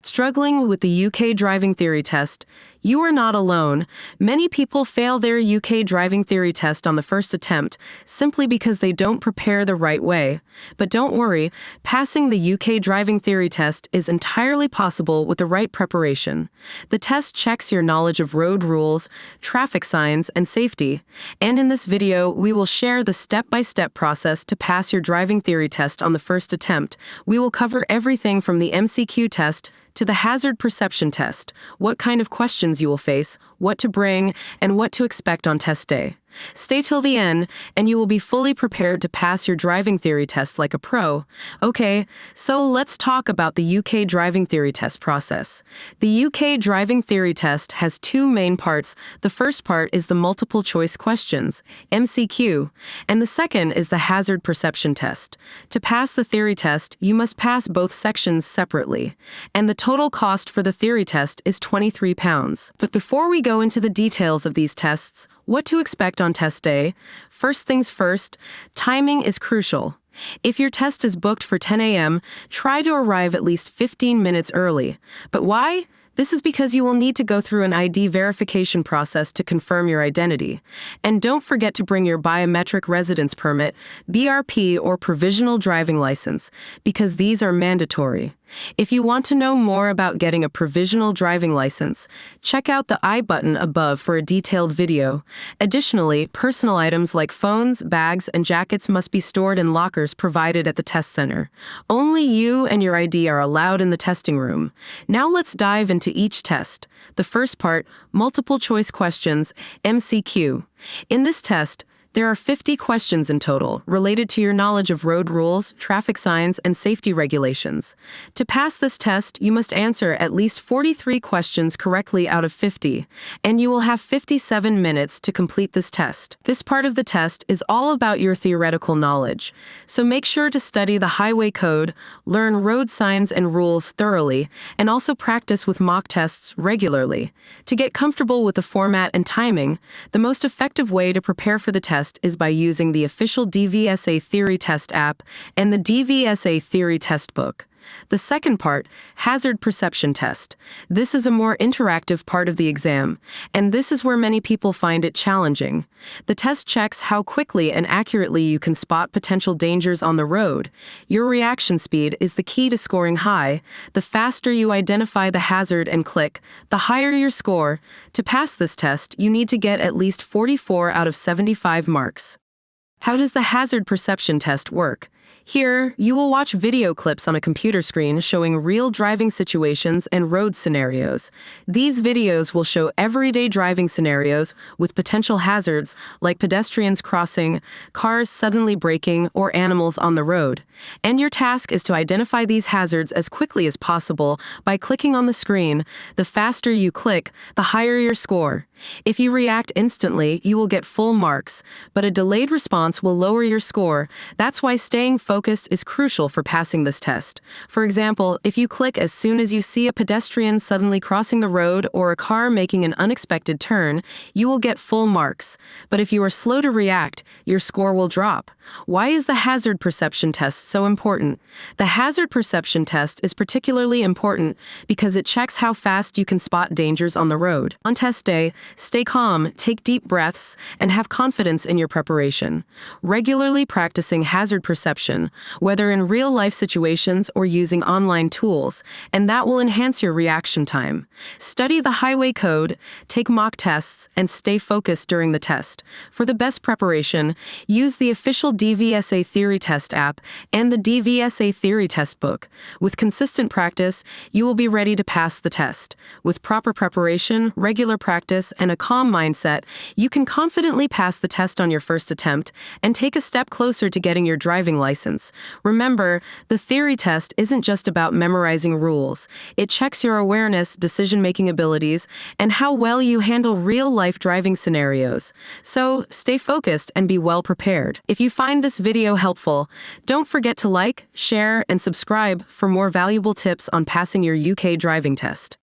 Struggling with the UK driving theory test? You are not alone. Many people fail their UK driving theory test on the first attempt simply because they don't prepare the right way. But don't worry, passing the UK driving theory test is entirely possible with the right preparation. The test checks your knowledge of road rules, traffic signs, and safety. And in this video, we will share the step-by-step process to pass your driving theory test on the first attempt. We will cover everything from the MCQ test to the hazard perception test, what kind of questions you will face, what to bring, and what to expect on test day. Stay till the end, and you will be fully prepared to pass your driving theory test like a pro. Okay, so let's talk about the UK driving theory test process. The UK driving theory test has two main parts. The first part is the multiple choice questions, MCQ, and the second is the hazard perception test. To pass the theory test, you must pass both sections separately, and the total cost for the theory test is £23. But before we go into the details of these tests, what to expect on test day? First things first, timing is crucial. If your test is booked for 10 a.m., try to arrive at least 15 minutes early. But why? This is because you will need to go through an ID verification process to confirm your identity. And don't forget to bring your biometric residence permit, BRP, or provisional driving license, because these are mandatory. If you want to know more about getting a provisional driving license, check out the I button above for a detailed video. Additionally, personal items like phones, bags, and jackets must be stored in lockers provided at the test center. Only you and your ID are allowed in the testing room. Now let's dive into each test. The first part, multiple choice questions, MCQ. In this test, there are 50 questions in total related to your knowledge of road rules, traffic signs, and safety regulations. To pass this test, you must answer at least 43 questions correctly out of 50, and you will have 57 minutes to complete this test. This part of the test is all about your theoretical knowledge, so make sure to study the highway code, learn road signs and rules thoroughly, and also practice with mock tests regularly. To get comfortable with the format and timing, the most effective way to prepare for the test is by using the official DVSA Theory Test app and the DVSA Theory Test book. The second part, hazard perception test. This is a more interactive part of the exam, and this is where many people find it challenging. The test checks how quickly and accurately you can spot potential dangers on the road. Your reaction speed is the key to scoring high. The faster you identify the hazard and click, the higher your score. To pass this test, you need to get at least 44 out of 75 marks. How does the hazard perception test work? Here, you will watch video clips on a computer screen showing real driving situations and road scenarios. These videos will show everyday driving scenarios with potential hazards like pedestrians crossing, cars suddenly braking, or animals on the road. And your task is to identify these hazards as quickly as possible by clicking on the screen. The faster you click, the higher your score. If you react instantly, you will get full marks, but a delayed response will lower your score. That's why staying focused is crucial for passing this test. For example, if you click as soon as you see a pedestrian suddenly crossing the road or a car making an unexpected turn, you will get full marks. But if you are slow to react, your score will drop. Why is the hazard perception test so important? The hazard perception test is particularly important because it checks how fast you can spot dangers on the road. On test day, stay calm, take deep breaths, and have confidence in your preparation. Regularly practicing hazard perception, whether in real-life situations or using online tools, and that will enhance your reaction time. Study the highway code, take mock tests, and stay focused during the test. For the best preparation, use the official DVSA Theory Test app and the DVSA Theory Test book. With consistent practice, you will be ready to pass the test. With proper preparation, regular practice, and a calm mindset, you can confidently pass the test on your first attempt and take a step closer to getting your driving license. Remember, the theory test isn't just about memorizing rules. It checks your awareness, decision-making abilities, and how well you handle real-life driving scenarios. So, stay focused and be well prepared. If you find this video helpful, don't forget to like, share, and subscribe for more valuable tips on passing your UK driving test.